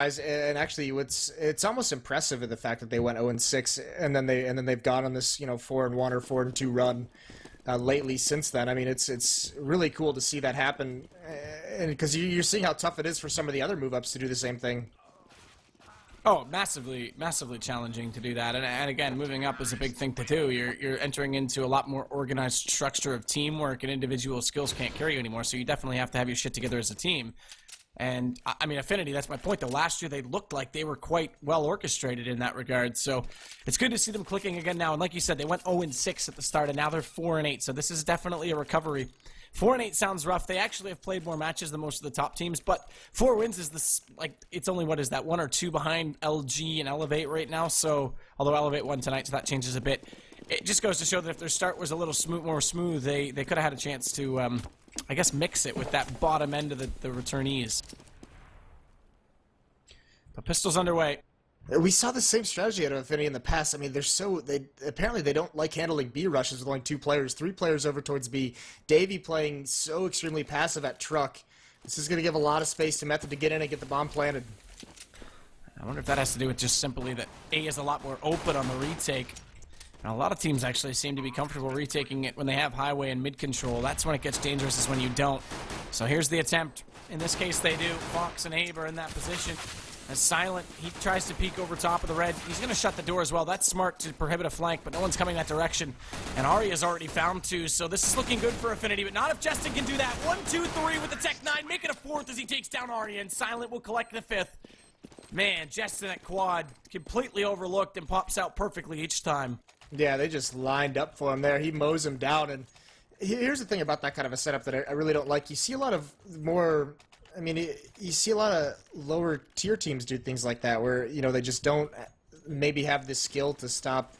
And actually, it's almost impressive in the fact that they went 0-6, and then they've gone on this 4-1 or 4-2 run lately since then. I mean, it's really cool to see that happen, and because you're seeing how tough it is for some of the other move ups to do the same thing. Oh, massively challenging to do that, and again, moving up is a big thing to do. You're entering into a lot more organized structure of teamwork, and individual skills can't carry you anymore. So you definitely have to have your shit together as a team. And I mean, affNity, that's my point. The last year they looked like they were quite well orchestrated in that regard. So it's good to see them clicking again now. And like you said, they went 0-6 at the start, and now they're 4-8. So this is definitely a recovery. 4-8 sounds rough. They actually have played more matches than most of the top teams, but 4 wins is this, like, it's only, what is that, 1 or 2 behind LG and Elevate right now. So, although Elevate won tonight, so that changes a bit. It just goes to show that if their start was a little more smooth, they could have had a chance to, I guess, mix it with that bottom end of the returnees. But Pistol's underway. We saw the same strategy out of affNity in the past. I mean, apparently they don't like handling B rushes with only 2 players, 3 players over towards B. Davey playing so extremely passive at truck. This is going to give a lot of space to Method to get in and get the bomb planted. I wonder if that has to do with just simply that A is a lot more open on the retake. And a lot of teams actually seem to be comfortable retaking it when they have highway and mid control. That's when it gets dangerous, is when you don't. So here's the attempt. In this case, they do. Fox and Abe are in that position. As Silent, he tries to peek over top of the red. He's going to shut the door as well. That's smart to prohibit a flank, but no one's coming that direction. And Arya's already found 2, so this is looking good for affNity, but not if Justin can do that. 1, 2, 3 with the Tech 9, make it a 4th as he takes down Arya, and Silent will collect the 5th. Man, Justin at quad, completely overlooked and pops out perfectly each time. Yeah, they just lined up for him there. He mows him down, and here's the thing about that kind of a setup that I really don't like. You see a lot of more... I mean, you see a lot of lower tier teams do things like that, where, they just don't maybe have the skill to stop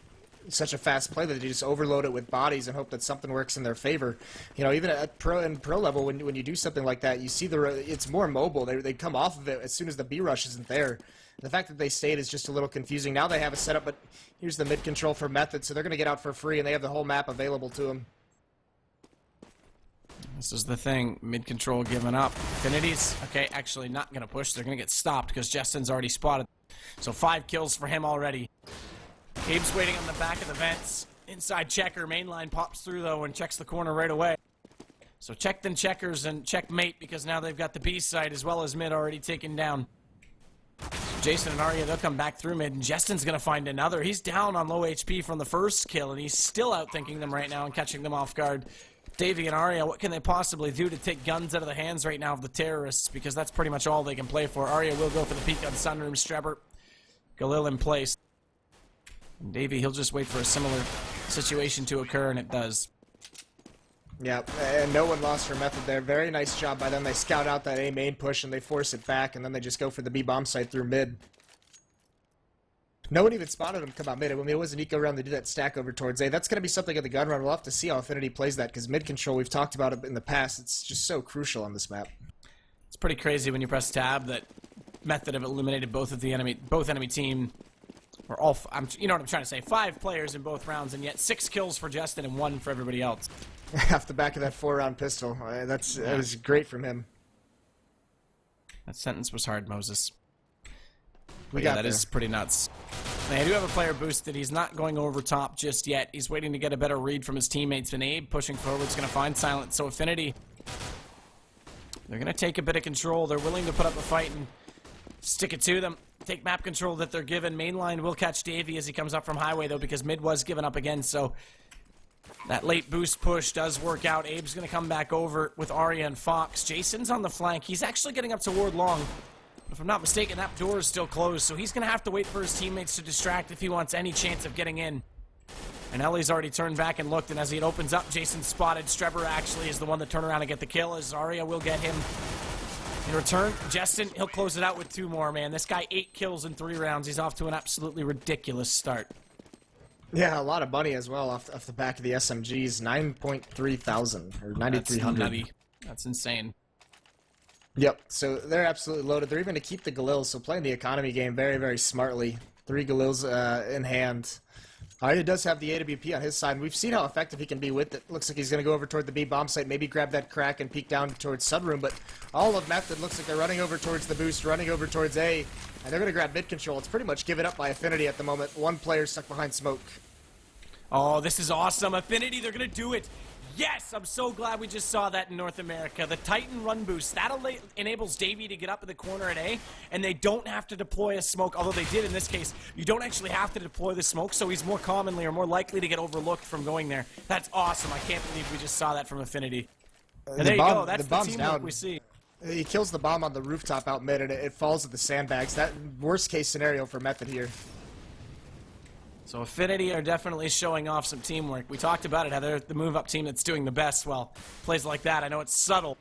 such a fast play that they just overload it with bodies and hope that something works in their favor. Even at pro level, when you do something like that, you see it's more mobile. They come off of it as soon as the B rush isn't there. The fact that they stayed is just a little confusing. Now they have a setup, but here's the mid control for Method, so they're going to get out for free, and they have the whole map available to them. This is the thing. Mid-control given up. affNity's, okay, actually not going to push. They're going to get stopped because Justin's already spotted. So 5 kills for him already. Abe's waiting on the back of the vents. Inside checker. Mainline pops through, though, and checks the corner right away. So check then checkers and checkmate, because now they've got the B side as well as mid already taken down. Jason and Arya, they'll come back through mid, and Justin's going to find another. He's down on low HP from the first kill, and he's still outthinking them right now and catching them off guard. Davey and Arya, what can they possibly do to take guns out of the hands right now of the terrorists? Because that's pretty much all they can play for. Arya will go for the peek on Sunroom. Strebber, Galil in place. And Davey, he'll just wait for a similar situation to occur, and it does. Yeah, and no one lost for Method there. Very nice job by them. They scout out that A main push, and they force it back, and then they just go for the B bomb site through mid. No one even spotted him come out mid. I mean, it was an eco round to do that stack over towards A. That's going to be something in the gun run. We'll have to see how affNity plays that, because mid control, we've talked about it in the past. It's just so crucial on this map. It's pretty crazy when you press tab that Method have eliminated both enemy team, or all. You know what I'm trying to say? 5 players in both rounds, and yet 6 kills for Justin and 1 for everybody else. Off the back of that 4-round pistol. That was great from him. That sentence was hard, Moses. That is pretty nuts. They do have a player boosted. He's not going over top just yet. He's waiting to get a better read from his teammates. And Abe pushing forward is going to find Silent. So affNity, they're going to take a bit of control. They're willing to put up a fight and stick it to them. Take map control that they're given. Mainline will catch Davey as he comes up from highway, though, because mid was given up again. So that late boost push does work out. Abe's going to come back over with Arya and Fox. Jason's on the flank. He's actually getting up to Ward Long. If I'm not mistaken, that door is still closed, so he's going to have to wait for his teammates to distract if he wants any chance of getting in. And Ellie's already turned back and looked, and as it opens up, Jason spotted. Strebber actually is the one that turned around and get the kill, as Arya will get him. In return, Justin, he'll close it out with 2 more, man. This guy 8 kills in 3 rounds. He's off to an absolutely ridiculous start. Yeah, a lot of money as well off the back of the SMGs. 9.3 thousand, or 9,300. That's nutty. That's insane. Yep, so they're absolutely loaded. They're even to keep the Galils, so playing the economy game very, very smartly. 3 Galils in hand. He does have the AWP on his side, and we've seen how effective he can be with it. Looks like he's going to go over toward the B bomb site, maybe grab that crack and peek down towards Sunroom, but all of Method looks like they're running over towards the boost, running over towards A, and they're going to grab mid control. It's pretty much given up by affNity at the moment. One player stuck behind smoke. Oh, this is awesome. affNity, they're going to do it. Yes, I'm so glad we just saw that in North America. The Titan run boost, that enables Davey to get up in the corner at A, and they don't have to deploy a smoke, although they did in this case. You don't actually have to deploy the smoke, so he's more commonly or more likely to get overlooked from going there. That's awesome. I can't believe we just saw that from affNity. And there you go. That's the teamwork we see. He kills the bomb on the rooftop out mid, and it falls at the sandbags. That worst case scenario for Method here. So affNity are definitely showing off some teamwork. We talked about it, how they're the move-up team that's doing the best. Well, plays like that, I know it's subtle,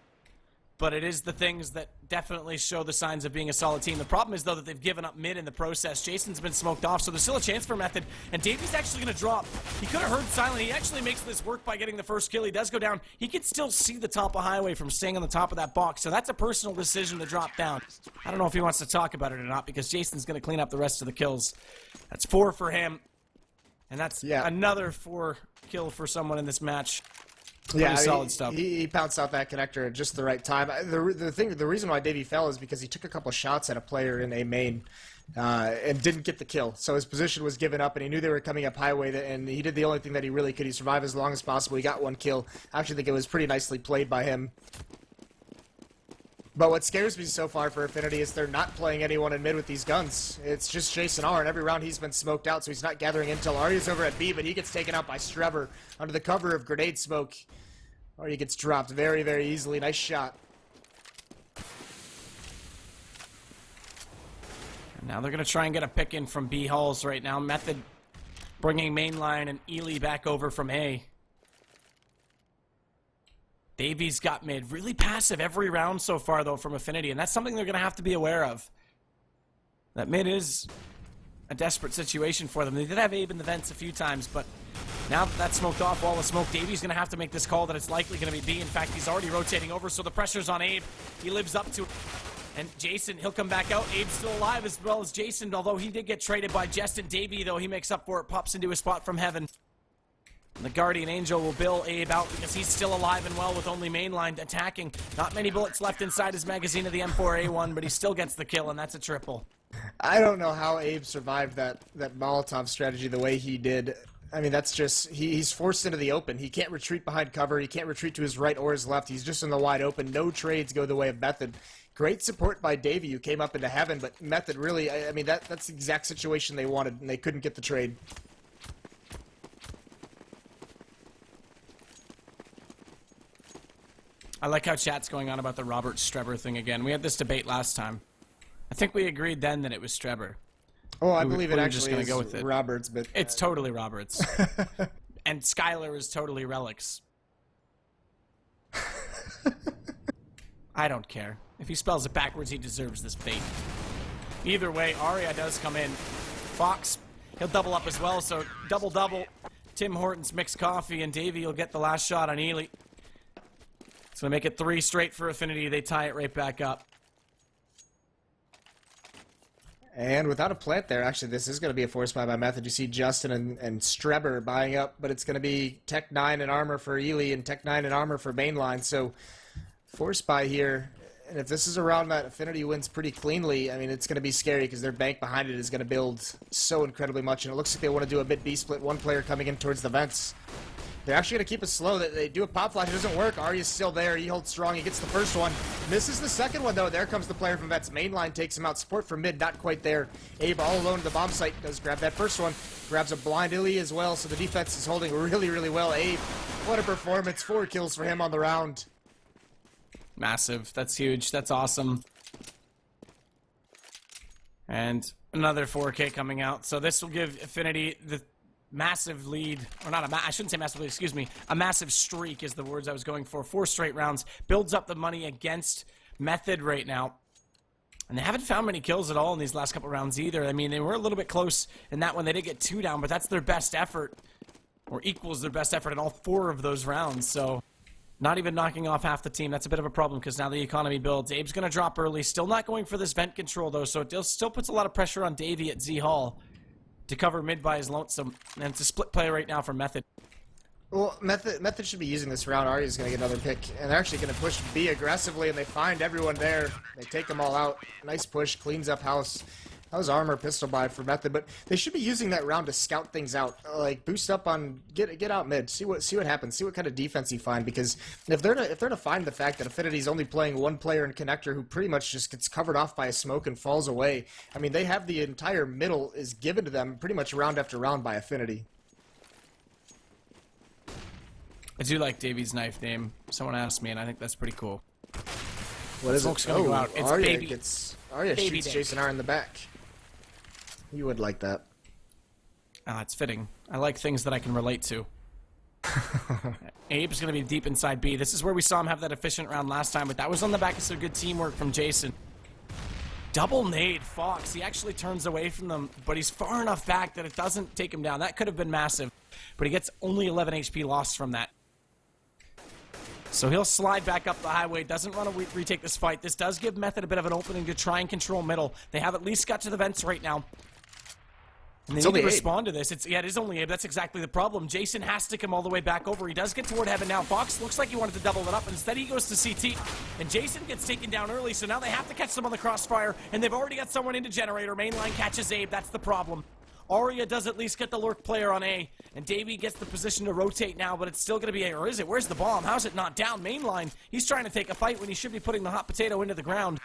but it is the things that definitely show the signs of being a solid team. The problem is, though, that they've given up mid in the process. Jason's been smoked off, so there's still a chance for Method, and Davey's actually going to drop. He could have heard Silent. He actually makes this work by getting the first kill. He does go down. He can still see the top of Highway from staying on the top of that box, so that's a personal decision to drop down. I don't know if he wants to talk about it or not, because Jason's going to clean up the rest of the kills. That's 4 for him. And that's another 4 kill for someone in this match. Pretty solid stuff. He pounced out that connector at just the right time. The reason why Davey fell is because he took a couple shots at a player in a main and didn't get the kill. So his position was given up, and he knew they were coming up highway, and he did the only thing that he really could. He survived as long as possible. He got 1 kill. I actually think it was pretty nicely played by him. But what scares me so far for affNity is they're not playing anyone in mid with these guns. It's just Jason R, and every round he's been smoked out, so he's not gathering intel. Arya's over at B, but he gets taken out by Strever under the cover of grenade smoke. Arya gets dropped very, very easily. Nice shot. And now they're going to try and get a pick in from B halls right now. Method bringing mainline and Ely back over from A. Davey's got mid. Really passive every round so far, though, from affNity, and that's something they're going to have to be aware of. That mid is a desperate situation for them. They did have Abe in the vents a few times, but now that that's smoked off, wall of smoke, Davey's going to have to make this call that it's likely going to be B. In fact, he's already rotating over, so the pressure's on Abe. He lives up to it. And Jason, he'll come back out. Abe's still alive as well as Jason, although he did get traded by Justin. Davey, though, he makes up for it, pops into a spot from heaven. The Guardian Angel will bill Abe out because he's still alive and well with only mainline attacking. Not many bullets left inside his magazine of the M4A1, but he still gets the kill, and that's a triple. I don't know how Abe survived that Molotov strategy the way he did. I mean, that's just, he's forced into the open. He can't retreat behind cover. He can't retreat to his right or his left. He's just in the wide open. No trades go the way of Method. Great support by Davey, who came up into heaven, but Method really, I mean, that's the exact situation they wanted, and they couldn't get the trade. I like how chat's going on about the Robert Streber thing again. We had this debate last time. I think we agreed then that it was Streber. Oh, I believe it actually is go with it. Roberts, but it's totally Roberts. And Skylar is totally Relics. I don't care. If he spells it backwards, he deserves this fate. Either way, Arya does come in. Fox, he'll double up as well, so double-double. Tim Hortons mixed coffee, and Davey will get the last shot on Ely. So they make it 3 straight for affNity. They tie it right back up. And without a plant there, actually, this is going to be a force buy by Method. You see Justin and Streber buying up, but it's going to be Tech 9 and armor for Ely and Tech 9 and armor for mainline. So force buy here. And if this is a round that affNity wins pretty cleanly, I mean, it's going to be scary because their bank behind it is going to build so incredibly much. And it looks like they want to do a mid-B split. One player coming in towards the vents. They're actually going to keep it slow. They do a pop flash. It doesn't work. Arya's still there. He holds strong. He gets the first one. Misses the second one, though. There comes the player from Vets. Mainline takes him out. Support from mid. Not quite there. Abe all alone at the bomb site. Does grab that first one. Grabs a blind Illy as well. So the defense is holding really, really well. Abe, what a performance. 4 kills for him on the round. Massive. That's huge. That's awesome. And another 4K coming out. So this will give affNity the massive lead, or not I shouldn't say massive lead, excuse me, a massive streak is the words I was going for. 4 straight rounds, builds up the money against Method right now. And they haven't found many kills at all in these last couple rounds either. I mean, they were a little bit close in that one. They did get 2 down, but that's their best effort, or equals their best effort in all 4 of those rounds. So not even knocking off half the team. That's a bit of a problem because now the economy builds. Abe's going to drop early. Still not going for this vent control, though, so it still puts a lot of pressure on Davey at Z Hall. to cover mid by his lonesome. And it's a split play right now for Method. Well, Method should be using this round. Arya's going to get another pick, and they're actually going to push B aggressively, and they find everyone there. They take them all out. Nice push, cleans up house. That was armor pistol buy for Method, but they should be using that round to scout things out, like boost up on get out mid, see what happens, see what kind of defense you find. Because if they're to find the fact that affinity's only playing one player in connector who pretty much just gets covered off by a smoke and falls away, I mean they have the entire middle is given to them pretty much round after round by affinity. I do like Davy's knife name. Someone asked me, and I think that's pretty cool. What is Smoke's it? gonna go out. It's Arya baby. Arya Baby shoots Dave. Jason R in the back. You would like that. It's fitting. I like things that I can relate to. Abe's going to be deep inside B. This is where we saw him have that efficient round last time, but that was on the back of some good teamwork from Jason. Double nade Fox. He actually turns away from them, but he's far enough back that it doesn't take him down. That could have been massive, but he gets only 11 HP lost from that. So he'll slide back up the highway, doesn't want to retake this fight. This does give Method a bit of an opening to try and control middle. They have at least got to the vents right now. And they need to respond to this. It is only Abe. That's exactly the problem. Jason has to come all the way back over. He does get toward heaven now. Fox looks like he wanted to double it up, and instead he goes to CT. And Jason gets taken down early, so now they have to catch them on the crossfire, and they've already got someone into generator. Mainline catches Abe. That's the problem. Arya does at least get the lurk player on A, and Davey gets the position to rotate now, but it's still going to be A. Or is it? Where's the bomb? How's it not down? Mainline. He's trying to take a fight when he should be putting the hot potato into the ground.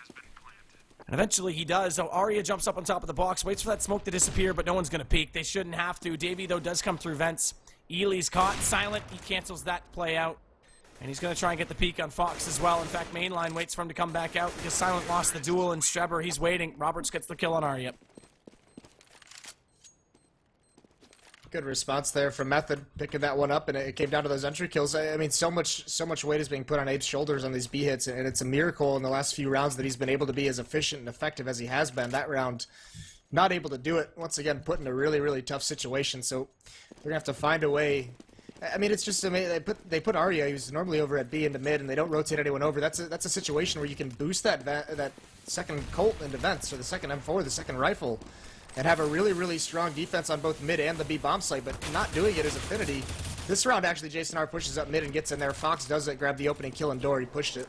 And eventually he does. So Arya jumps up on top of the box, waits for that smoke to disappear, but no one's going to peek. They shouldn't have to. Davey, though, does come through vents. Ely's caught. Silent. He cancels that play out. And he's going to try and get the peek on Fox as well. In fact, Mainline waits for him to come back out because Silent lost the duel, and Streber, he's waiting. Roberts gets the kill on Arya. Good response there from Method, picking that one up, and it came down to those entry kills. I mean, so much weight is being put on Abe's shoulders on these B hits, and it's a miracle in the last few rounds that he's been able to be as efficient and effective as he has been. That round, not able to do it. Once again, put in a really, really tough situation. So they're gonna have to find a way. I mean, it's just amazing. They put Arya, who's normally over at B, into mid, and they don't rotate anyone over. That's a situation where you can boost that second Colt into vents, or the second M4, the second rifle, and have a really, really strong defense on both mid and the B bomb site, but not doing it is affinity. This round, actually, Jason R pushes up mid and gets in there. Fox does it, grab the opening kill and door. He pushed it.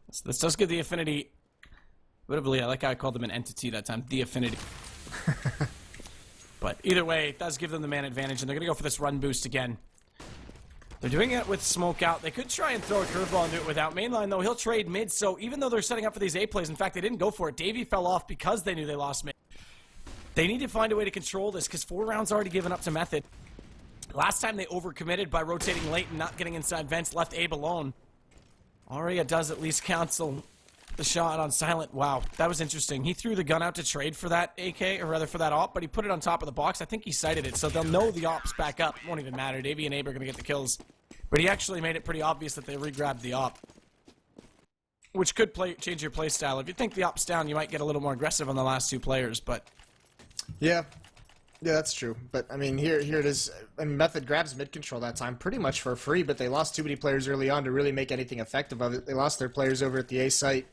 So this does give the affinity, literally, I like how I called them an entity that time, the affinity. But either way, it does give them the man advantage, and they're going to go for this run boost again. They're doing it with smoke out. They could try and throw a curveball and do it without. Mainline, though, he'll trade mid, so even though they're setting up for these A plays, in fact, they didn't go for it. Davey fell off because they knew they lost mid. They need to find a way to control this, because 4 rounds already given up to Method. Last time they overcommitted by rotating late and not getting inside vents, left Abe alone. Arya does at least cancel the shot on Silent. Wow, that was interesting. He threw the gun out to trade for that AK, or rather for that op, but he put it on top of the box. I think he sighted it, so they'll know the op's back up. It won't even matter. Davey and Abe are going to get the kills. But he actually made it pretty obvious that they re-grabbed the op, which could change your play style. If you think the op's down, you might get a little more aggressive on the last 2 players, but... Yeah, that's true. But, I mean, here it is. And Method grabs mid-control that time pretty much for free, but they lost too many players early on to really make anything effective of it. They lost their players over at the A site.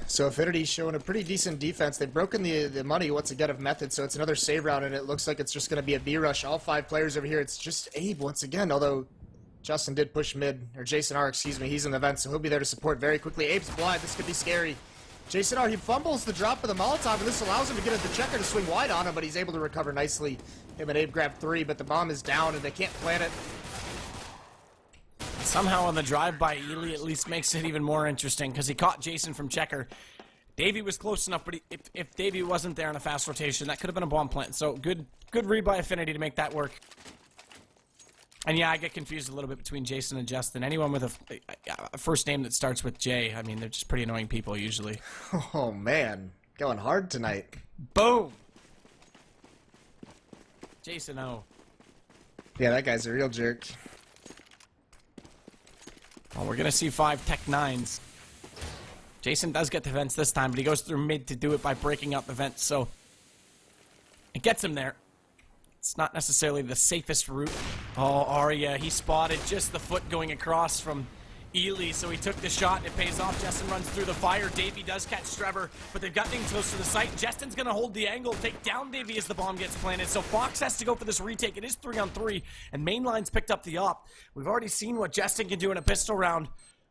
So affinity's showing a pretty decent defense. They've broken the money once again of Method, so it's another save round, and it looks like it's just going to be a B rush. All 5 players over here. It's just Abe once again, although Justin did push mid, or Jason R, excuse me. He's in the vent, so he'll be there to support very quickly. Abe's blind. This could be scary. Jason R, he fumbles the drop of the Molotov, and this allows him to get at the checker to swing wide on him, but he's able to recover nicely. Him and Abe grab 3, but the bomb is down, and they can't plant it. Somehow on the drive-by, Ely at least makes it even more interesting, because he caught Jason from checker. Davey was close enough, but if Davey wasn't there in a fast rotation, that could have been a bomb plant. So good read by affinity to make that work. And yeah, I get confused a little bit between Jason and Justin. Anyone with a first name that starts with J, I mean, they're just pretty annoying people usually. Oh, man. Going hard tonight. Boom! Jason O. Yeah, that guy's a real jerk. Well, we're going to see 5 Tech 9s. Jason does get the vents this time, but he goes through mid to do it by breaking out the vents, so it gets him there. It's not necessarily the safest route. Oh, Arya, he spotted just the foot going across from Ely, so he took the shot, and it pays off. Justin runs through the fire. Davey does catch Trevor, but they've gotten close to the site. Justin's gonna hold the angle, take down Davey as the bomb gets planted, so Fox has to go for this retake. It is 3-on-3, and Mainline's picked up the op. We've already seen what Justin can do in a pistol round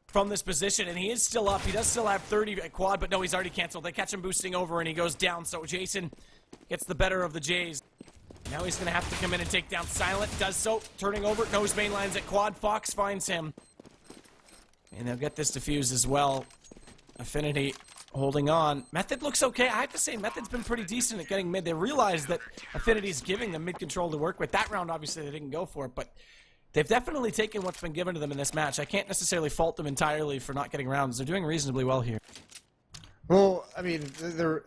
from this position, and he is still up. He does still have 30 at quad, but no, he's already canceled. They catch him boosting over, and he goes down, so Jason gets the better of the Jays. Now he's gonna have to come in and take down Silent. Does so, turning over, knows Mainline's at quad. Fox finds him. And they'll get this defused as well. affNity holding on. Method looks okay. I have to say, Method's been pretty decent at getting mid. They realize that affinity's giving them mid control to work with. That round, obviously, they didn't go for it, but they've definitely taken what's been given to them in this match. I can't necessarily fault them entirely for not getting rounds. They're doing reasonably well here. Well, I mean, they're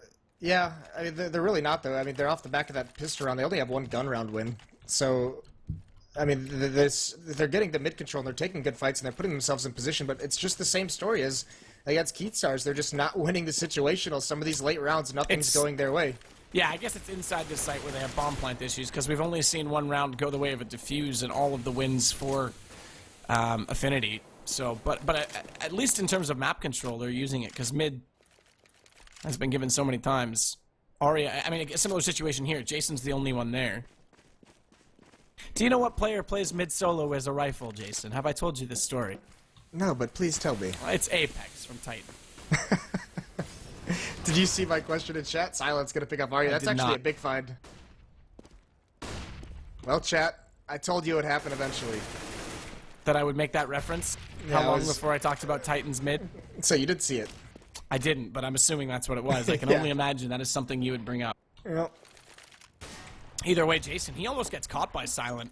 really not, though. I mean, they're off the back of that pistol round. They only have one gun round win. So, I mean, they're getting the mid control, and they're taking good fights, and they're putting themselves in position, but it's just the same story as against Keystars. They're just not winning the situational. Some of these late rounds, nothing's going their way. Yeah, I guess it's inside this site where they have bomb plant issues, because we've only seen one round go the way of a defuse in all of the wins for affNity. So, but at least in terms of map control, they're using it, because mid has been given so many times. Aria, I mean, a similar situation here. Jason's the only one there. Do you know what player plays mid solo as a rifle, Jason? Have I told you this story? No, but please tell me. Well, it's Apex from Titan. Did you see my question in chat? Silent's gonna pick up Aria. That's actually a big find. Well, chat, I told you it would happen eventually. That I would make that reference? Yeah, How long before I talked about Titan's mid? So you did see it. I didn't, but I'm assuming that's what it was. I can Yeah. only imagine that is something you would bring up. Well, Either way, Jason, he almost gets caught by Silent.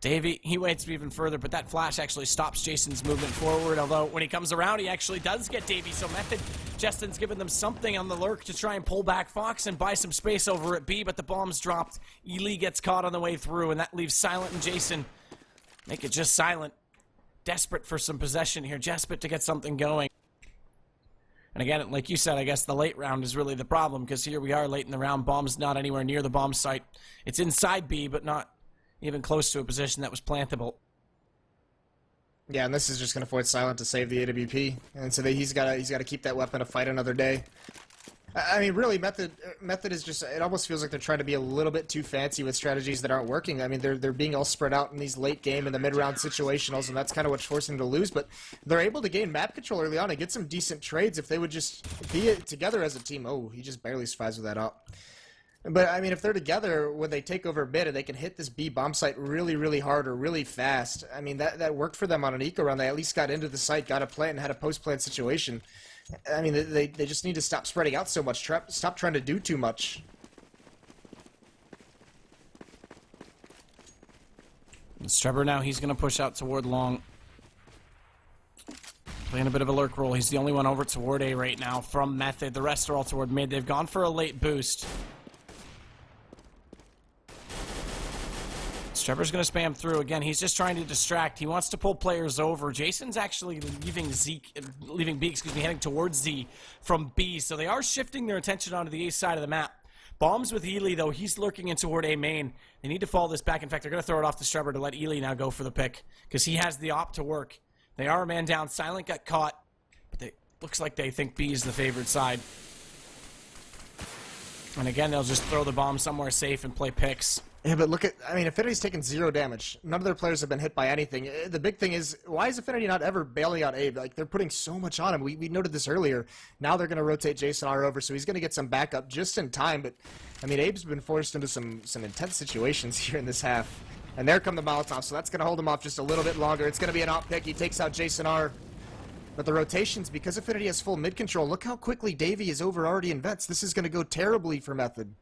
Davey, he waits even further, but that flash actually stops Jason's movement forward, although when he comes around, he actually does get Davey, so Method, Justin's given them something on the lurk to try and pull back Fox and buy some space over at B, but the bomb's dropped. Ely gets caught on the way through, and that leaves Silent and Jason. Make it just Silent. Desperate for some possession here, desperate to get something going. And again, like you said, I guess the late round is really the problem, because here we are late in the round. Bomb's not anywhere near the bomb site. It's inside B, but not even close to a position that was plantable. yeah, and this is just going to force Silent to save the AWP, and so he's got to keep that weapon to fight another day. I mean, really, Method is just, it almost feels like they're trying to be a little bit too fancy with strategies that aren't working. I mean, they're being all spread out in these late game and the mid-round situationals, and that's kind of what's forcing them to lose, but they're able to gain map control early on and get some decent trades if they would just be together as a team. Oh, he just barely survives with that up. But, I mean, if they're together, when they take over mid and they can hit this B bomb site really, really hard or really fast, I mean, that worked for them on an eco round. They at least got into the site, got a plant, and had a post-plant situation. I mean, they just need to stop spreading out so much. Stop trying to do too much. It's Trevor now. He's going to push out toward long. Playing a bit of a lurk role. He's the only one over toward A right now from Method. The rest are all toward mid. They've gone for a late boost. Trevor's going to spam through again. He's just trying to distract. He wants to pull players over. Jason's actually leaving B, heading towards Z from B. So they are shifting their attention onto the A side of the map. Bombs with Ely, though. He's lurking in toward A main. They need to follow this back. In fact, they're going to throw it off to Trevor to let Ely now go for the pick, because he has the op to work. They are a man down. Silent got caught, but looks like they think B is the favored side. And again, they'll just throw the bomb somewhere safe and play picks. Yeah, but look at, I mean, affinity's taken 0 damage. None of their players have been hit by anything. The big thing is, why is affinity not ever bailing out Abe? Like, they're putting so much on him. We noted this earlier. Now they're going to rotate Jason R over, so he's going to get some backup just in time. But, I mean, Abe's been forced into some intense situations here in this half. And there come the Molotovs, so that's going to hold him off just a little bit longer. It's going to be an op pick. He takes out Jason R. But the rotations, because affinity has full mid control, look how quickly Davey is over already in vets. This is going to go terribly for Method.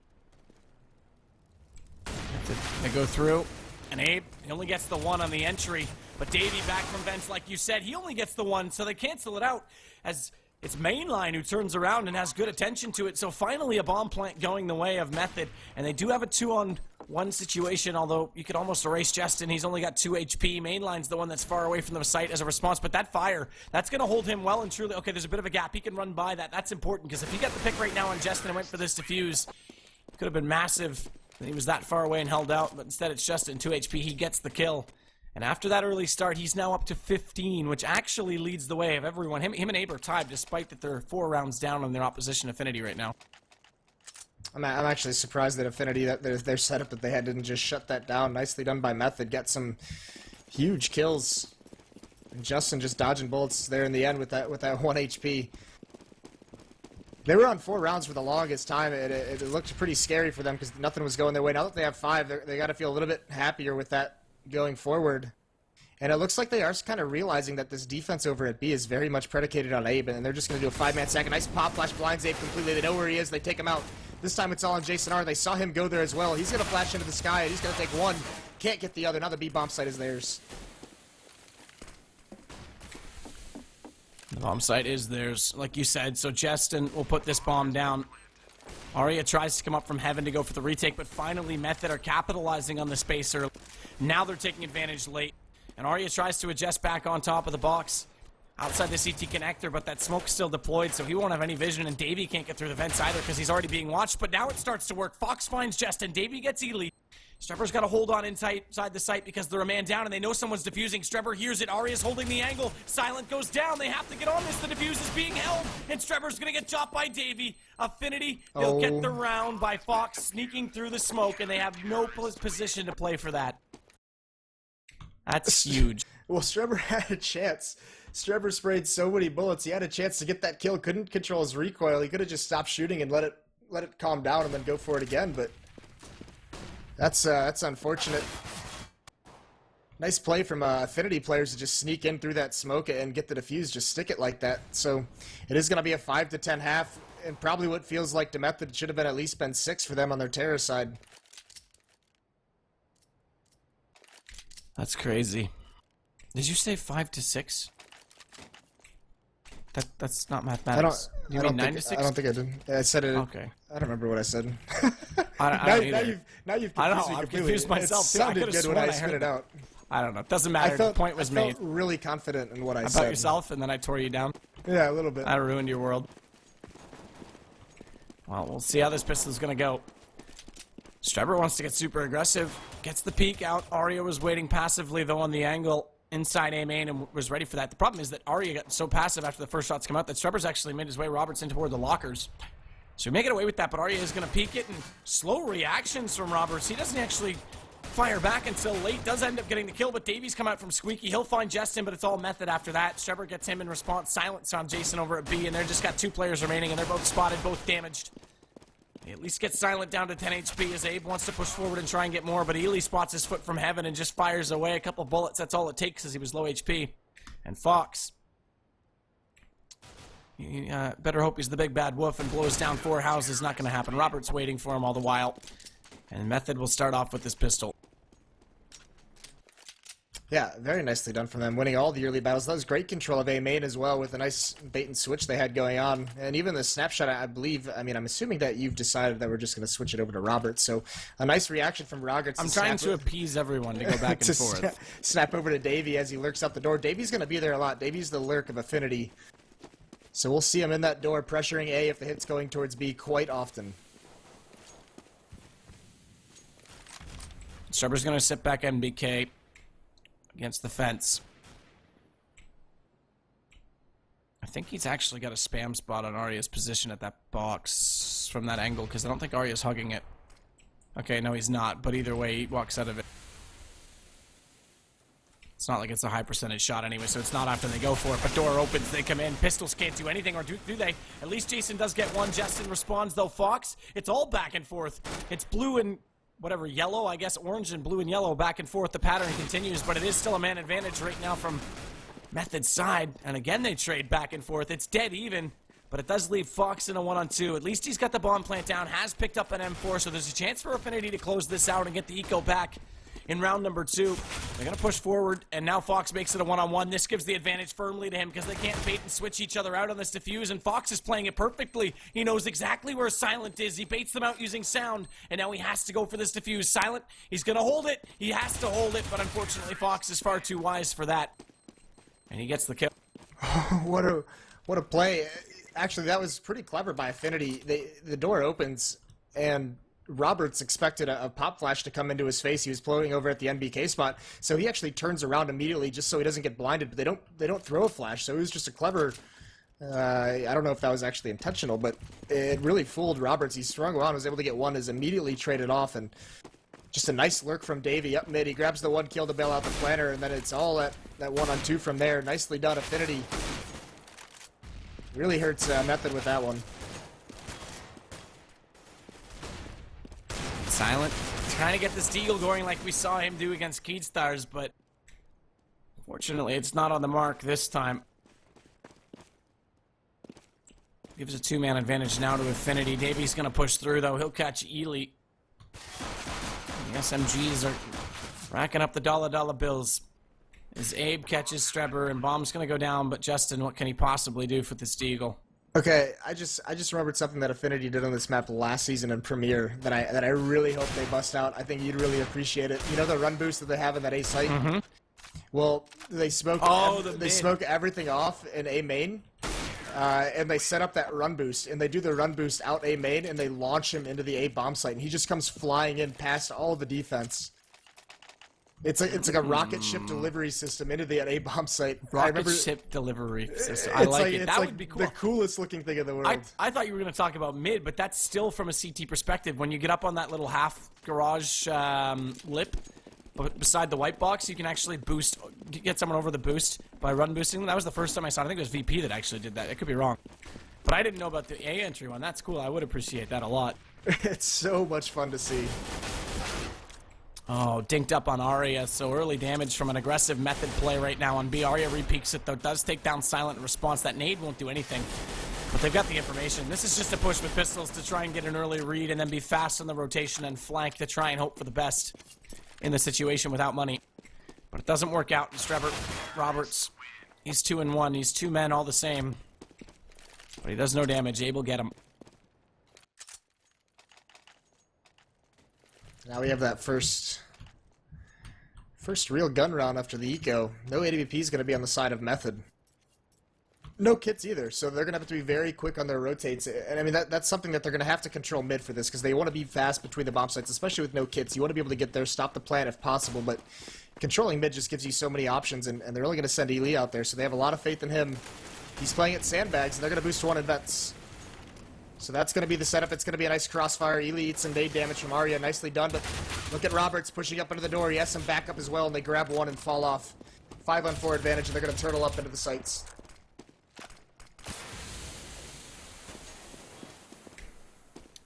They go through, and Abe, he only gets the one on the entry, but Davey back from vents, like you said, he only gets the one, so they cancel it out, as it's Mainline who turns around and has good attention to it, so finally a bomb plant going the way of Method, and they do have a 2-on-1 situation, although you could almost erase Justin. He's only got 2 HP. Mainline's the one that's far away from the site as a response, but that fire, that's going to hold him well and truly. Okay, there's a bit of a gap. He can run by that. That's important, because if he got the pick right now on Justin and went for this defuse, it could have been massive. He was that far away and held out, but instead it's Justin, 2 HP. He gets the kill. And after that early start, he's now up to 15, which actually leads the way of everyone. Him and Abe are tied, despite that they're 4 rounds down on their opposition affNity right now. I'm actually surprised that affNity, that their setup that they had didn't just shut that down. Nicely done by Method. Got some huge kills. And Justin just dodging bullets there in the end with that 1 HP. They were on 4 rounds for the longest time. It looked pretty scary for them because nothing was going their way. Now that they have 5, they got to feel a little bit happier with that going forward. And it looks like they are kind of realizing that this defense over at B is very much predicated on Abe, and they're just going to do a 5-man sack. A nice pop flash blinds Abe completely. They know where he is. They take him out. This time it's all on Jason R. They saw him go there as well. He's going to flash into the sky, and he's going to take one. Can't get the other. Now the B bomb site is theirs. The bomb site is theirs, like you said. So Justin will put this bomb down. Aria tries to come up from heaven to go for the retake, but finally Method are capitalizing on the spacer. Now they're taking advantage late. And Aria tries to adjust back on top of the box outside the CT connector, but that smoke's still deployed, so he won't have any vision, and Davey can't get through the vents either because he's already being watched. But now it starts to work. Fox finds Justin. Davey gets Ely. Strebber's got to hold on inside the site because they're a man down and they know someone's defusing. Strebber hears it. Aria's holding the angle. Silent goes down. They have to get on this. The defuse is being held, and Strebber's going to get chopped by Davey. affNity, they'll get the round by Fox sneaking through the smoke, and they have no position to play for that. That's huge. Well, Strebber had a chance. Strebber sprayed so many bullets. He had a chance to get that kill. Couldn't control his recoil. He could have just stopped shooting and let it calm down and then go for it again, but that's unfortunate. Nice play from affNity players to just sneak in through that smoke and get the defuse, just stick it like that. So it is going to be a 5-10 half, and probably what feels like the method should have been at least been 6 for them on their terror side. That's crazy. Did you say 5-6? That's not mathematics. I don't think I did. I said it. Okay. I don't remember what I said. now you've confused I don't know. me I'm completely. confused myself, It too. I sounded could've good when sworn I I spit heard it out. I don't know. It doesn't matter. The point was made. I felt really confident in what I said. About yourself, and then I tore you down. Yeah, a little bit. I ruined your world. Well, we'll see how this pistol's gonna go. Strebber wants to get super aggressive. Gets the peek out. Aria was waiting passively, though, on the angle inside A main and was ready for that. The problem is that Aria got so passive after the first shots come out that Strebber's actually made his way Robertson toward the lockers. So we may get away with that, but Aria is going to peek it, and slow reactions from Roberts. He doesn't actually fire back until late. Does end up getting the kill, but Davies come out from Squeaky. He'll find Justin, but it's all method after that. Strebber gets him in response. Silence on Jason over at B, and they've just got 2 players remaining, and they're both spotted, both damaged. They at least get Silent down to 10 HP as Abe wants to push forward and try and get more, but Ely spots his foot from heaven and just fires away a couple bullets. That's all it takes as he was low HP. And Fox, better hope he's the big bad wolf and blows down 4 houses. Not going to happen. Robert's waiting for him all the while. And Method will start off with this pistol. Yeah, very nicely done from them, winning all the early battles. That was great control of A main as well with a nice bait and switch they had going on. And even the snapshot, I believe, I mean, I'm assuming that you've decided that we're just going to switch it over to Roberts. So a nice reaction from Roberts. I'm trying to appease everyone to go back and forth. Snap over to Davey as he lurks out the door. Davey's going to be there a lot. Davey's the lurk of affNity. So we'll see him in that door pressuring A if the hit's going towards B quite often. Strebber's going to sit back MBK against the fence. I think he's actually got a spam spot on Aria's position at that box from that angle, because I don't think Aria's hugging it. Okay, no, he's not, but either way, he walks out of it. It's not like it's a high percentage shot anyway, so it's not after they go for it, but door opens, they come in. Pistols can't do anything, or do they? At least Jason does get one. Justin responds, though. Fox, it's all back and forth. It's blue and whatever, yellow, I guess, orange and blue and yellow, back and forth. The pattern continues, but it is still a man advantage right now from Method's side. And again, they trade back and forth. It's dead even, but it does leave Fox in a 1-on-2. At least he's got the bomb plant down, has picked up an M4, so there's a chance for affNity to close this out and get the eco back in round number 2. They're going to push forward, and now Fox makes it a 1-on-1. This gives the advantage firmly to him because they can't bait and switch each other out on this defuse, and Fox is playing it perfectly. He knows exactly where Silent is. He baits them out using sound, and now he has to go for this defuse. Silent, he's going to hold it. He has to hold it, but unfortunately Fox is far too wise for that. And he gets the kill. What a play. Actually, that was pretty clever by affNity. The door opens, and Roberts expected a pop flash to come into his face. He was floating over at the NBK spot, so he actually turns around immediately just so he doesn't get blinded. But they don't throw a flash, so it was just a clever. I don't know if that was actually intentional, but it really fooled Roberts. He swung around, was able to get one, is immediately traded off, and just a nice lurk from Davey up mid. He grabs the 1 kill to bail out the planner, and then it's all that 1-on-2 from there. Nicely done, affNity. Really hurts Method with that one. Silent trying to get this deagle going like we saw him do against Keedstars, but fortunately it's not on the mark this time. Gives a 2-man advantage now to affNity. Davey's going to push through, though. He'll catch Ely. The SMGs are racking up the dollar bills. As Abe catches Strebber, and Bomb's going to go down, but Justin, what can he possibly do for this deagle? Okay, I just remembered something that affNity did on this map last season in Premier that I really hope they bust out. I think you'd really appreciate it. You know the run boost that they have in that A site? Mm-hmm. Well, they smoke smoke everything off in A main. And they set up that run boost, and they do the run boost out A main, and they launch him into the A bomb site, and he just comes flying in past all the defense. It's like a rocket ship delivery system into the A bomb site. Rocket ship delivery system. I like it. That would be cool. The coolest looking thing in the world. I thought you were going to talk about mid, but that's still from a CT perspective. When you get up on that little half garage lip beside the white box, you can actually boost, get someone over the boost by run boosting them. That was the first time I saw it. I think it was VP that actually did that. I could be wrong. But I didn't know about the A entry one. That's cool. I would appreciate that a lot. It's so much fun to see. Oh, dinked up on Arya. So early damage from an aggressive Method play right now on B. Arya repeaks it, though. Does take down Silent in response. That nade won't do anything. But they've got the information. This is just a push with pistols to try and get an early read and then be fast on the rotation and flank to try and hope for the best in the situation without money. But it doesn't work out. And Trevor Roberts, he's 2-1. He's 2 men all the same. But he does no damage. Abe will get him. Now we have that first real gun round after the eco. No AWP is going to be on the side of Method. No kits either, so they're going to have to be very quick on their rotates. And I mean, that's something that they're going to have to control mid for this, because they want to be fast between the bomb sites, especially with no kits. You want to be able to get there, stop the plant if possible, but controlling mid just gives you so many options, and they're only going to send Ely out there, so they have a lot of faith in him. He's playing at sandbags, and they're going to boost 1 in vets. So that's going to be the setup. It's going to be a nice crossfire. Ely eats some nade damage from Arya. Nicely done, but look at Roberts pushing up into the door. He has some backup as well, and they grab 1 and fall off. 5-on-4 advantage, and they're going to turtle up into the sites.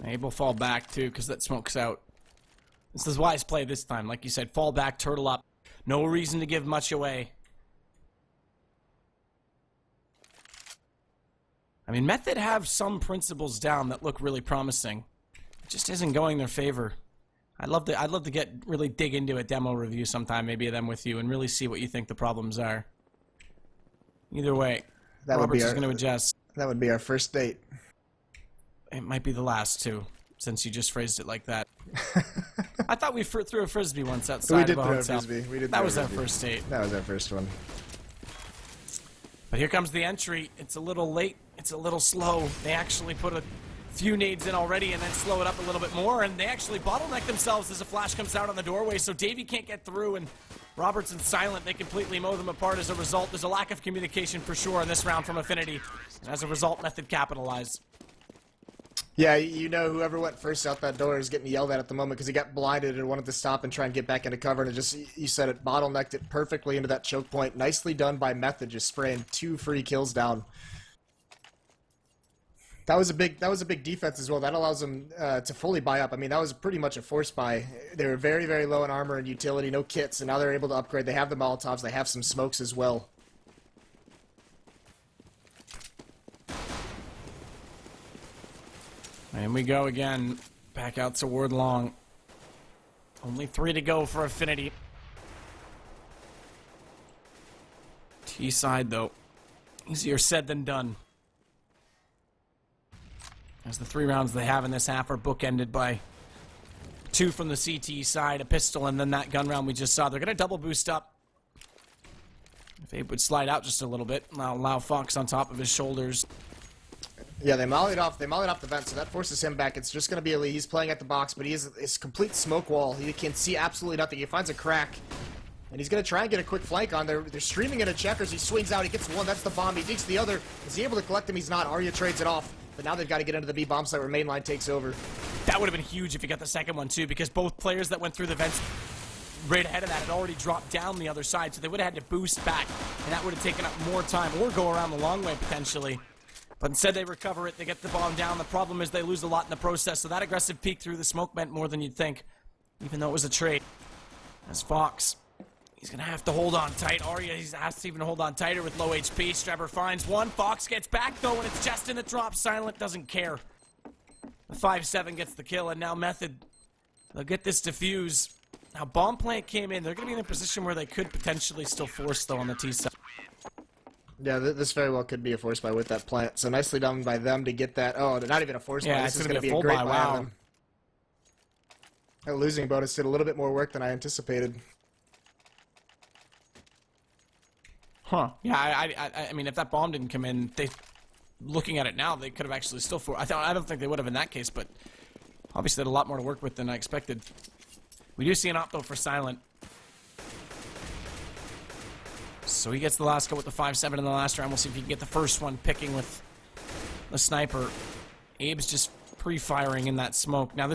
Abe will fall back, too, because that smoke's out. This is wise play this time. Like you said, fall back, turtle up. No reason to give much away. I mean, Method have some principles down that look really promising. It just isn't going their favor. I'd love to really dig into a demo review sometime, maybe of them with you, and really see what you think the problems are. Either way, Roberts is going to adjust. That would be our first date. It might be the last, too, since you just phrased it like that. I thought we threw a frisbee once outside of a hotel. That was our first date. That was our first one. But here comes the entry. It's a little late. It's a little slow. They actually put a few nades in already and then slow it up a little bit more, and they actually bottleneck themselves as a flash comes out on the doorway, so Davey can't get through, and Roberts and Silent, they completely mow them apart as a result. There's a lack of communication for sure in this round from affNity, and as a result, Method capitalize. Yeah, you know whoever went first out that door is getting yelled at the moment because he got blinded and wanted to stop and try and get back into cover, and it just, you said it, bottlenecked it perfectly into that choke point. Nicely done by Method, just spraying 2 free kills down. That was a big defense as well. That allows them to fully buy up. I mean, that was pretty much a force buy. They were very, very low in armor and utility, no kits, and now they're able to upgrade. They have the Molotovs, they have some smokes as well. And we go again, back out to Ward Long. Only 3 to go for affNity. T side, though. Easier said than done. As the 3 rounds they have in this half are bookended by 2 from the CT side, a pistol, and then that gun round we just saw. They're going to double boost up. If Abe would slide out just a little bit, allow Fox on top of his shoulders. Yeah, they mollied off the vent, so that forces him back. It's just going to be a lead. He's playing at the box, but he is his complete smoke wall. He can see absolutely nothing. He finds a crack, and he's going to try and get a quick flank on there. They're streaming into checkers. He swings out. He gets one. That's the bomb. He digs the other. Is he able to collect him? He's not. Arya trades it off, but now they've got to get into the B bomb site where mainline takes over. That would have been huge if he got the second one, too, because both players that went through the vents right ahead of that had already dropped down the other side, so they would have had to boost back, and that would have taken up more time, or go around the long way, potentially. But instead, they recover it, they get the bomb down. The problem is they lose a lot in the process, so that aggressive peek through the smoke meant more than you'd think, even though it was a trade. As Fox, he's going to have to hold on tight. Arya, he has to even hold on tighter with low HP. Strebber finds one. Fox gets back, though, and it's Justin that drops. Silent doesn't care. The 5-7 gets the kill, and now Method, they'll get this defuse. Now, bomb plant came in. They're going to be in a position where they could potentially still force, though, on the T side. Yeah, this very well could be a force buy with that plant. So nicely done by them to get that. Oh, not even a force buy. This is going to be a great buy. Wow. That losing bonus did a little bit more work than I anticipated. Huh. Yeah, I mean, if that bomb didn't come in, looking at it now, they could have actually still I don't think they would have in that case, but obviously they had a lot more to work with than I expected. We do see an op, though, for Silent. So he gets the last go with the 5-7 in the last round. We'll see if he can get the first one, picking with the sniper. Abe's just pre-firing in that smoke. Now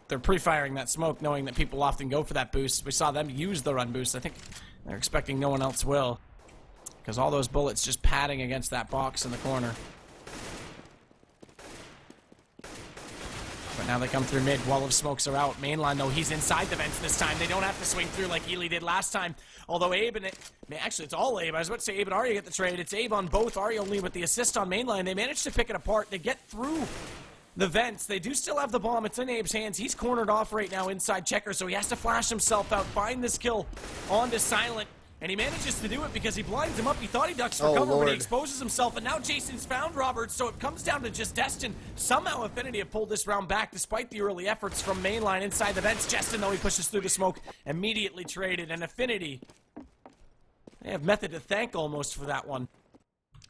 they're pre-firing that smoke knowing that people often go for that boost. We saw them use the run boost. I think they're expecting no one else will, because all those bullets just padding against that box in the corner. But now they come through mid. Wall of smokes are out. Mainline, though, he's inside the vents this time. They don't have to swing through like Ely did last time. Although Abe and actually, it's all Abe. I was about to say Abe and Arya get the trade. It's Abe on both. Arya only with the assist on mainline. They managed to pick it apart. They get through the vents. They do still have the bomb. It's in Abe's hands. He's cornered off right now inside checker, so he has to flash himself out, find this kill onto Silent. And he manages to do it because he blinds him up. He thought he ducks for cover, but he exposes himself. And now Jason's found Robert, so it comes down to just Destin. Somehow affNity have pulled this round back despite the early efforts from mainline inside the vents. Justin, though, he pushes through the smoke, immediately traded. And affNity, they have Method to thank almost for that one.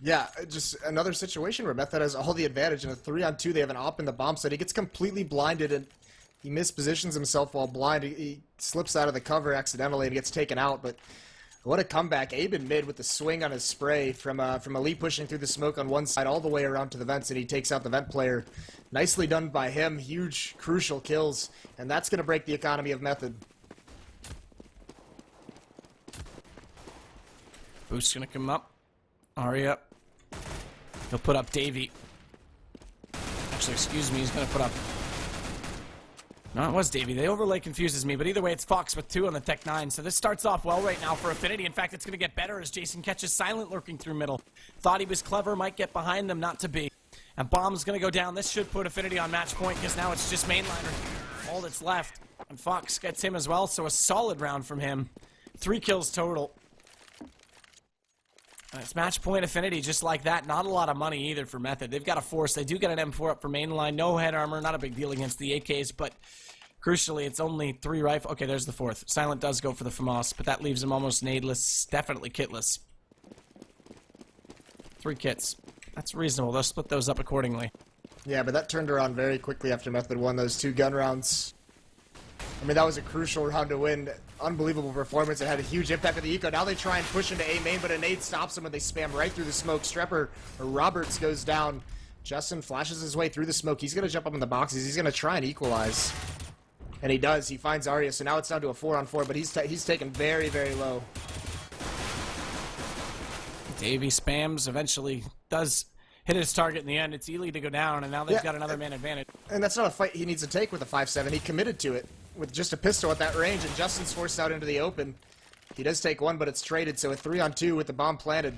Yeah, just another situation where Method has all the advantage. In a 3-on-2, they have an op in the bomb site. He gets completely blinded, and he mispositions himself while blind. He slips out of the cover accidentally and gets taken out, but what a comeback. Abe in mid with the swing on his spray from Elite pushing through the smoke on one side all the way around to the vents, and he takes out the vent player. Nicely done by him. Huge, crucial kills, and that's going to break the economy of Method. Boost's going to come up. Arya. He'll put up Davey. Actually, excuse me, he's going to put up... No, it was Davey. The overlay confuses me, but either way, it's Fox with 2 on the Tech 9. So this starts off well right now for affNity. In fact, it's going to get better as Jason catches Silent lurking through middle. Thought he was clever, might get behind them, not to be. And bomb's going to go down. This should put affNity on match point because now it's just mainliner. All that's left. And Fox gets him as well, so a solid round from him. 3 kills total. And it's match point affNity just like that. Not a lot of money either for Method. They've got a force. They do get an M4 up for mainline. No head armor. Not a big deal against the AKs, but crucially, it's only 3 rifle. Okay, there's the 4th. Silent does go for the FAMAS, but that leaves him almost nadeless. Definitely kitless. 3 kits. That's reasonable. They'll split those up accordingly. Yeah, but that turned around very quickly after Method won those 2 gun rounds. I mean, that was a crucial round to win. Unbelievable performance. It had a huge impact on the eco. Now they try and push into A main, but a nade stops them and they spam right through the smoke. Strepper, or Roberts, goes down. Justin flashes his way through the smoke. He's going to jump up in the boxes. He's going to try and equalize. And he does. He finds Arya, so now it's down to a 4-on-4, but he's taken very, very low. Davey spams, eventually does hit his target in the end. It's Ely to go down, and now they've got another man advantage. And that's not a fight he needs to take with a 5-7. He committed to it with just a pistol at that range, and Justin's forced out into the open. He does take one, but it's traded, so a 3-on-2 with the bomb planted.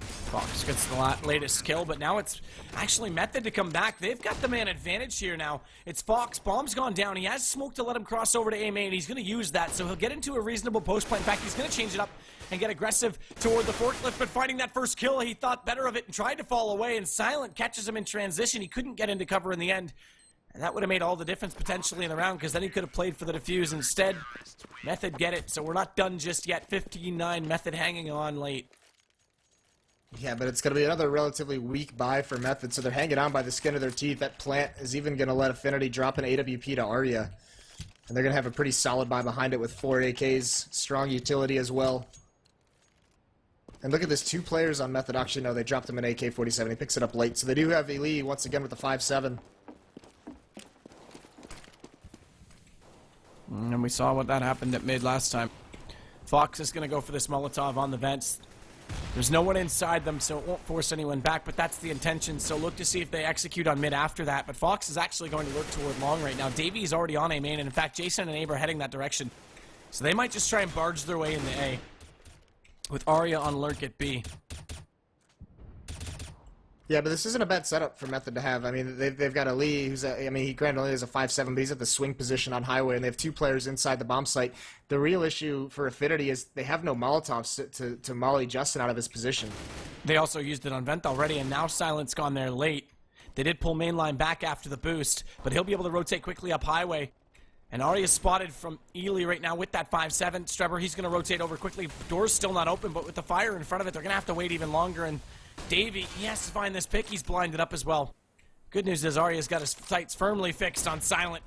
Fox gets the latest kill, but now it's actually Method to come back. They've got the man advantage here now. It's Fox. Bomb's gone down. He has smoke to let him cross over to A main. He's going to use that, so he'll get into a reasonable post play. In fact, he's going to change it up and get aggressive toward the forklift, but finding that first kill, he thought better of it and tried to fall away, and Silent catches him in transition. He couldn't get into cover in the end, and that would have made all the difference potentially in the round, because then he could have played for the defuse. Instead, Method get it, so we're not done just yet. 15-9, Method hanging on late. Yeah, but it's going to be another relatively weak buy for Method, so they're hanging on by the skin of their teeth. That plant is even going to let affNity drop an AWP to Arya. And they're going to have a pretty solid buy behind it with 4 AKs, strong utility as well. And look at this, 2 players on Method. Actually, no, they dropped him an AK-47. He picks it up late. So they do have Eli once again with the 5-7. And we saw what that happened at mid last time. Fox is going to go for this Molotov on the vents. There's no one inside them, so it won't force anyone back, but that's the intention. So look to see if they execute on mid after that. But Fox is actually going to look toward long right now. Davey is already on A main, and in fact, Jason and Abe are heading that direction. So they might just try and barge their way into A, with Arya on lurk at B. Yeah, but this isn't a bad setup for Method to have. I mean, they've got Ali, who's he granted only has a 5-7, but he's at the swing position on highway, and they have 2 players inside the bomb site. The real issue for affNity is they have no Molotovs to molly Justin out of his position. They also used it on vent already, and now Silent's gone there late. They did pull mainline back after the boost, but he'll be able to rotate quickly up highway. And Arya's spotted from Ely right now with that 5-7. Strebber, he's going to rotate over quickly. Door's still not open, but with the fire in front of it, they're going to have to wait even longer, and Davey, he has to find this pick. He's blinded up as well. Good news is Arya's got his sights firmly fixed on Silent.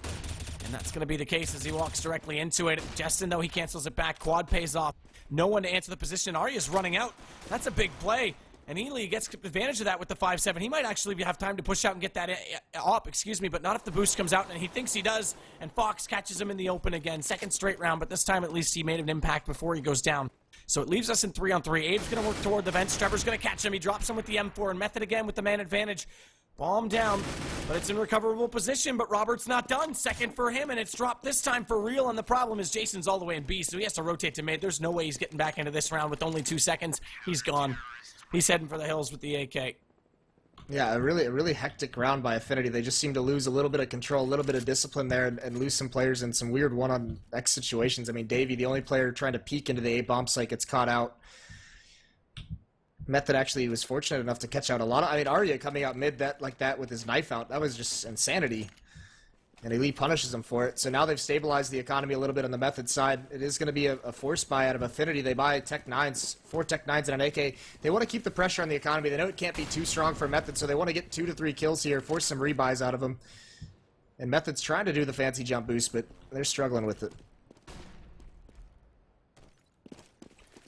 And that's going to be the case as he walks directly into it. Justin, though, he cancels it back. Quad pays off. No one to answer the position. Arya's running out. That's a big play. And Ely gets advantage of that with the 5-7. He might actually have time to push out and get that up, but not if the boost comes out, and he thinks he does. And Fox catches him in the open again. Second straight round, but this time at least he made an impact before he goes down. So it leaves us in 3-on-3. Abe's going to work toward the vents. Trevor's going to catch him. He drops him with the M4, and Method again with the man advantage. Bomb down, but it's in recoverable position, but Robert's not done. Second for him, and it's dropped this time for real, and the problem is Jason's all the way in B, so he has to rotate to mid. There's no way he's getting back into this round with only 2 seconds. He's gone. He's heading for the hills with the AK. Yeah, a really hectic round by affNity. They just seem to lose a little bit of control, a little bit of discipline there, and lose some players in some weird one-on-X situations. I mean, Davey, the only player trying to peek into the A bomb site, gets caught out. Method actually was fortunate enough to catch out a lot of... I mean, Arya coming out mid like that with his knife out, that was just insanity. And Elite punishes him for it. So now they've stabilized the economy a little bit on the Method side. It is going to be a force buy out of affNity. They buy Tech 9s, 4 Tech 9s and an AK. They want to keep the pressure on the economy. They know it can't be too strong for Method, so they want to get 2 to 3 kills here, force some rebuys out of them. And Method's trying to do the fancy jump boost, but they're struggling with it.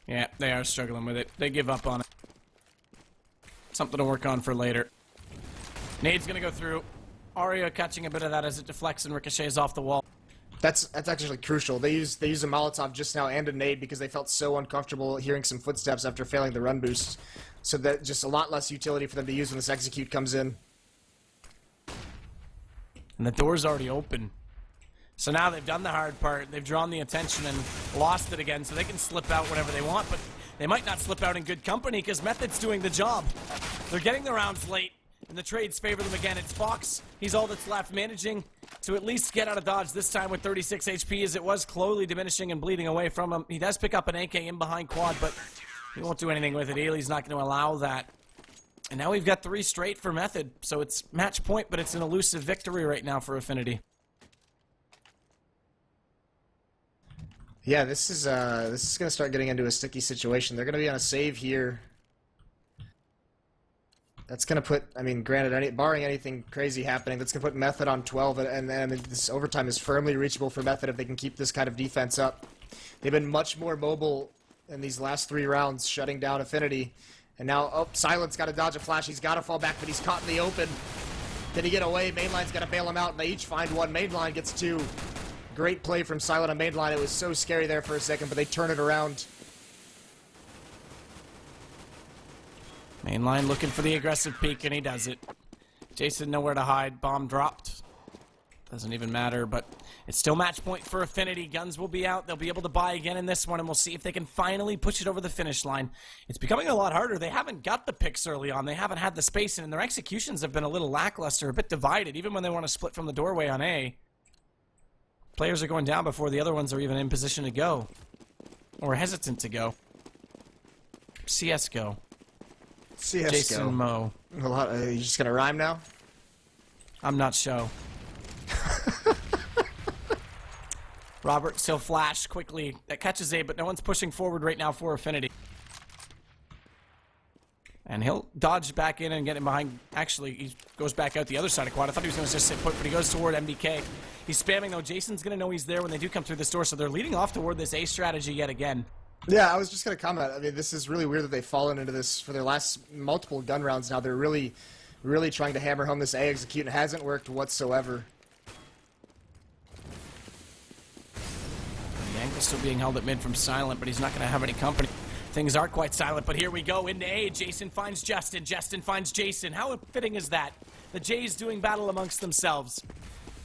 Yeah, they are struggling with it. They give up on it. Something to work on for later. Nade's going to go through. Arya catching a bit of that as it deflects and ricochets off the wall. That's actually crucial. They used a Molotov just now and a nade because they felt so uncomfortable hearing some footsteps after failing the run boost. So that just a lot less utility for them to use when this execute comes in. And the door's already open. So now they've done the hard part. They've drawn the attention and lost it again, so they can slip out whenever they want, but they might not slip out in good company because Method's doing the job. They're getting the rounds late. And the trades favor them again. It's Fox. He's all that's left, managing to at least get out of dodge this time with 36 HP, as it was slowly diminishing and bleeding away from him. He does pick up an AK in behind quad, but he won't do anything with it. Ailey's not going to allow that. And now we've got 3 straight for Method, so it's match point, but it's an elusive victory right now for affNity. Yeah, this is going to start getting into a sticky situation. They're going to be on a save here. That's going to put, I mean, granted, barring anything crazy happening, that's going to put Method on 12, and this overtime is firmly reachable for Method if they can keep this kind of defense up. They've been much more mobile in these last 3 rounds, shutting down affNity. And now, oh, Silent's got to dodge a flash. He's got to fall back, but he's caught in the open. Did he get away? Mainline's got to bail him out, and they each find one. Mainline gets 2. Great play from Silent on Mainline. It was so scary there for a second, but they turn it around. Mainline looking for the aggressive peek, and he does it. Jason nowhere to hide. Bomb dropped. Doesn't even matter, but it's still match point for affNity. Guns will be out. They'll be able to buy again in this one, and we'll see if they can finally push it over the finish line. It's becoming a lot harder. They haven't got the picks early on. They haven't had the space, and their executions have been a little lackluster, a bit divided, even when they want to split from the doorway on A. Players are going down before the other ones are even in position to go. Or hesitant to go. CSGO. CSGO. Jason Moe. You just gonna rhyme now? I'm not sure. Robert still flash quickly. That catches A, but no one's pushing forward right now for affNity. And he'll dodge back in and get him behind. Actually, he goes back out the other side of quad. I thought he was going to just sit put, but he goes toward MBK. He's spamming, though. Jason's going to know he's there when they do come through this door, so they're leading off toward this A strategy yet again. Yeah, I was just going to comment. I mean, this is really weird that they've fallen into this for their last multiple gun rounds now. They're really trying to hammer home this A execute, and it hasn't worked whatsoever. Yankel's still being held at mid from Silent, but he's not going to have any company. Things are quite silent, but here we go into A. Jason finds Justin. Justin finds Jason. How fitting is that? The Jays doing battle amongst themselves.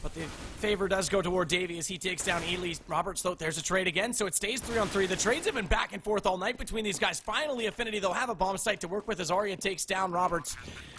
But the favor does go toward Davey as he takes down Ely. Roberts, though, there's a trade again, so it stays 3-on-3. The trades have been back and forth all night between these guys. Finally, affNity, they'll have a bomb site to work with as Arya takes down Roberts.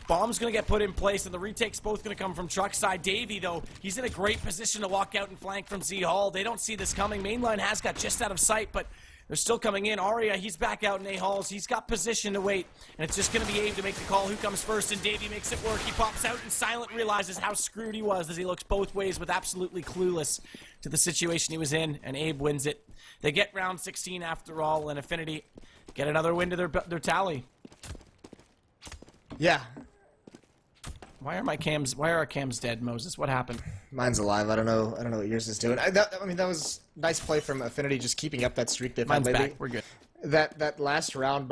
Bomb's going to get put in place, and the retake's both going to come from truck side. Davey, though, he's in a great position to walk out and flank from Z Hall. They don't see this coming. Mainline has got just out of sight, but they're still coming in. Arya, he's back out in A halls. He's got position to wait, and it's just going to be Abe to make the call. Who comes first? And Davey makes it work. He pops out, and Silent realizes how screwed he was as he looks both ways with absolutely clueless to the situation he was in, and Abe wins it. They get round 16 after all, and affNity get another win to their tally. Yeah. Why are our cams dead, Moses? What happened? Mine's alive. I don't know what yours is doing. I mean, that was nice play from affNity, just keeping up that streak they've had Mine's lately. back. We're good. That last round